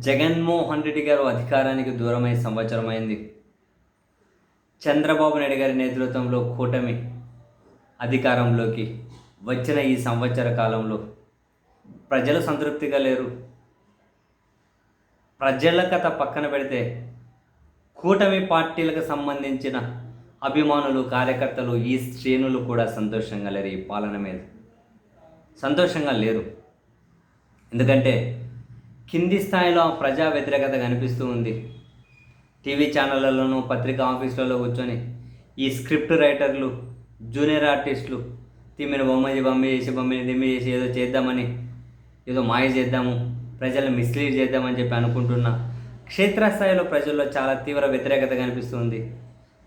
జగన్మోహన్ రెడ్డి గారు అధికారానికి దూరమై సంవత్సరమైంది. చంద్రబాబు నాయుడు గారి నేతృత్వంలో కూటమి అధికారంలోకి వచ్చిన ఈ సంవత్సర కాలంలో ప్రజలు సంతృప్తిగా లేరు. ప్రజల కథ పక్కన పెడితే కూటమి పార్టీలకు సంబంధించిన అభిమానులు, కార్యకర్తలు, ఈ శ్రేణులు కూడా సంతోషంగా లేరు. ఈ పాలన మీద సంతోషంగా లేరు. ఎందుకంటే కింది స్థాయిలో ప్రజా వ్యతిరేకత కనిపిస్తూ ఉంది. టీవీ ఛానళ్ళలోనూ, పత్రికా ఆఫీసులలో కూర్చొని ఈ స్క్రిప్ట్ రైటర్లు, జూనియర్ ఆర్టిస్టులు తిమ్మిన బొమ్మ చేసి ఏదో చేద్దామని, ఏదో మాయ చేద్దాము, ప్రజలను మిస్లీడ్ చేద్దామని చెప్పి అనుకుంటున్న క్షేత్రస్థాయిలో ప్రజల్లో చాలా తీవ్ర వ్యతిరేకత కనిపిస్తుంది.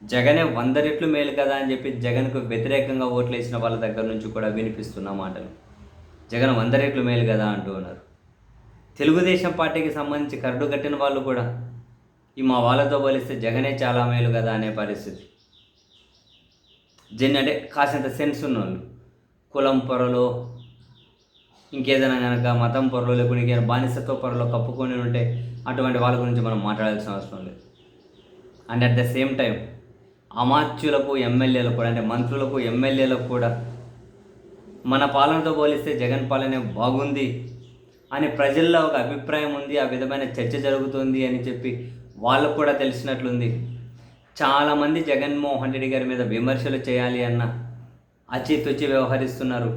జగనే 100 రెట్లు మేలు కదా అని చెప్పి జగన్కు వ్యతిరేకంగా ఓట్లు వేసిన వాళ్ళ దగ్గర నుంచి కూడా వినిపిస్తున్న మాటలు. జగన్ 100 రెట్లు మేలు కదా అంటూ ఉన్నారు. తెలుగుదేశం పార్టీకి సంబంధించి కరడు కట్టిన వాళ్ళు కూడా ఈ మా వాళ్ళతో పోలిస్తే జగనే చాలా మేలు కదా అనే పరిస్థితి. అంటే కాసింత సెన్స్ ఉన్నోళ్ళు, కులం పొరలో ఇంకేదైనా కనుక మతం పొరలో లేకుండా ఇంకేదైనా బానిసత్వ పొరలో కప్పుకొని ఉంటే అటువంటి వాళ్ళ గురించి మనం మాట్లాడాల్సిన అవసరం లేదు. And at the same time అమాత్యులకు, ఎమ్మెల్యేలకు కూడా, అంటే మంత్రులకు, ఎమ్మెల్యేలకు కూడా మన పాలనతో పోలిస్తే జగన్ పాలనే బాగుంది అని ప్రజల్లో ఒక అభిప్రాయం ఉంది. ఆ విధమైన చర్చ జరుగుతుంది అని చెప్పి వాళ్ళకు కూడా తెలిసినట్లుంది. చాలామంది జగన్మోహన్ రెడ్డి గారి మీద విమర్శలు చేయాలి అన్న అచితుచి వ్యవహరిస్తున్నారు.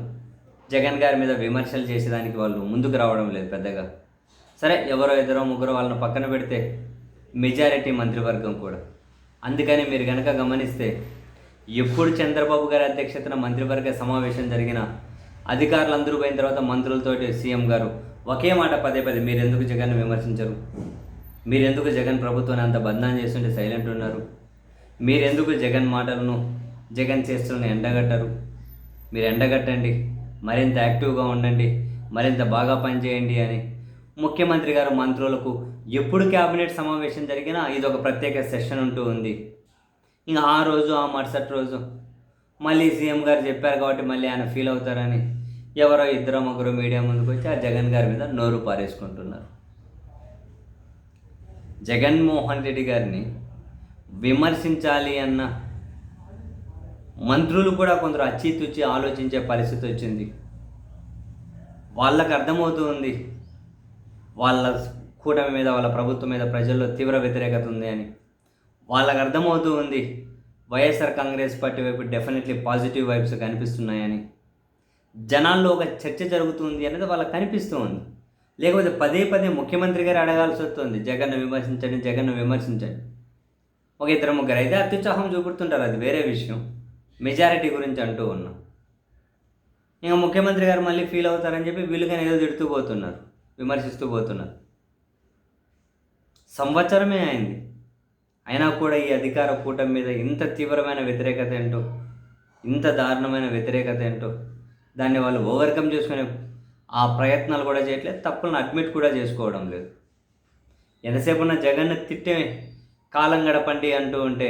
జగన్ గారి మీద విమర్శలు చేసేదానికి వాళ్ళు ముందుకు రావడం లేదు పెద్దగా. సరే, ఎవరో ఇద్దరో ముగ్గురు వాళ్ళని పక్కన పెడితే మెజారిటీ మంత్రివర్గం కూడా. అందుకని మీరు కనుక గమనిస్తే ఎప్పుడు చంద్రబాబు గారి అధ్యక్షతన మంత్రివర్గ సమావేశం జరిగినా అధికారులందరూ పోయిన తర్వాత మంత్రులతోటి సీఎం గారు ఒకే మాట పదే మీరెందుకు జగన్ విమర్శించరు, మీరెందుకు జగన్ ప్రభుత్వాన్ని అంత బదనాం చేస్తుంటే సైలెంట్ ఉన్నారు, మీరెందుకు జగన్ మాటలను, జగన్ చేస్తులను ఎండగట్టరు, మీరు ఎండగట్టండి, మరింత యాక్టివ్గా ఉండండి, మరింత బాగా పనిచేయండి అని ముఖ్యమంత్రి గారు మంత్రులకు ఎప్పుడు క్యాబినెట్ సమావేశం జరిగినా ఇదొక ప్రత్యేక సెషన్ ఉంటూ ఉంది. ఇంకా ఆ రోజు, ఆ మరుసటి రోజు మళ్ళీ సీఎం గారు చెప్పారు కాబట్టి మళ్ళీ ఆయన ఫీల్ అవుతారని ఎవరో ఇద్దరు ముగ్గురు మీడియా ముందుకు వచ్చి ఆ జగన్ గారి మీద నోరు పారేసుకుంటున్నారు. జగన్మోహన్ రెడ్డి గారిని విమర్శించాలి అన్న మంత్రులు కూడా కొందరు అచ్చితుచ్చి ఆలోచించే పరిస్థితి వచ్చింది. వాళ్ళకు అర్థమవుతూ ఉంది వాళ్ళ కూటమి మీద, వాళ్ళ ప్రభుత్వం మీద ప్రజల్లో తీవ్ర వ్యతిరేకత ఉంది అని. వాళ్ళకు అర్థమవుతూ ఉంది వైఎస్ఆర్ కాంగ్రెస్ పార్టీ వైపు డెఫినెట్లీ పాజిటివ్ వైబ్స్ కనిపిస్తున్నాయని. జనాల్లో ఒక చర్చ జరుగుతుంది అనేది వాళ్ళకి కనిపిస్తూ ఉంది. లేకపోతే పదే ముఖ్యమంత్రి గారు అడగాల్సి వస్తుంది, జగన్ను విమర్శించండి, జగన్ను విమర్శించండి. ఒక ఇద్దరు ముగ్గురు అయితే అత్యుత్సాహం చూపుతుంటారు, అది వేరే విషయం. మెజారిటీ గురించి అంటూ ఉన్నాం. ఇంకా ముఖ్యమంత్రి గారు మళ్ళీ ఫీల్ అవుతారని చెప్పి వీళ్ళుగానే ఏదో తిడుతూ పోతున్నారు, విమర్శిస్తూ పోతున్నారు. సంవత్సరమే అయింది, అయినా కూడా ఈ అధికార కూటమి మీద ఇంత తీవ్రమైన వ్యతిరేకత ఏంటో, ఇంత దారుణమైన వ్యతిరేకత ఏంటో దాన్ని వాళ్ళు ఓవర్కమ్ చేసుకునే ఆ ప్రయత్నాలు కూడా చేయట్లేదు, తప్పులను అడ్మిట్ కూడా చేసుకోవడం లేదు. ఎంతసేపు ఉన్న జగన్ను తిట్టే కాలం గడపండి అంటూ ఉంటే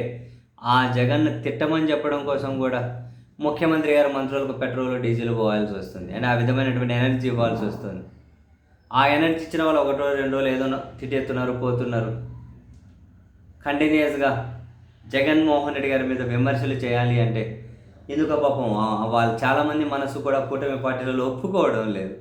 ఆ జగన్ను తిట్టమని చెప్పడం కోసం కూడా ముఖ్యమంత్రి గారు మంత్రులకు పెట్రోల్, డీజిల్ పోవాల్సి వస్తుంది. అండ్ ఆ విధమైనటువంటి ఎనర్జీ ఇవ్వాల్సి వస్తుంది. ఆ ఎనర్జీ ఇచ్చిన వాళ్ళు 1 రోజు 2 రోజులు ఏదో తిట్టేస్తున్నారు, పోతున్నారు. కంటిన్యూస్గా జగన్మోహన్ రెడ్డి గారి మీద విమర్శలు చేయాలి అంటే ఎందుకు పాపం వాళ్ళు చాలామంది మనసు కూడా కూటమి పార్టీలలో ఒప్పుకోవడం లేదు.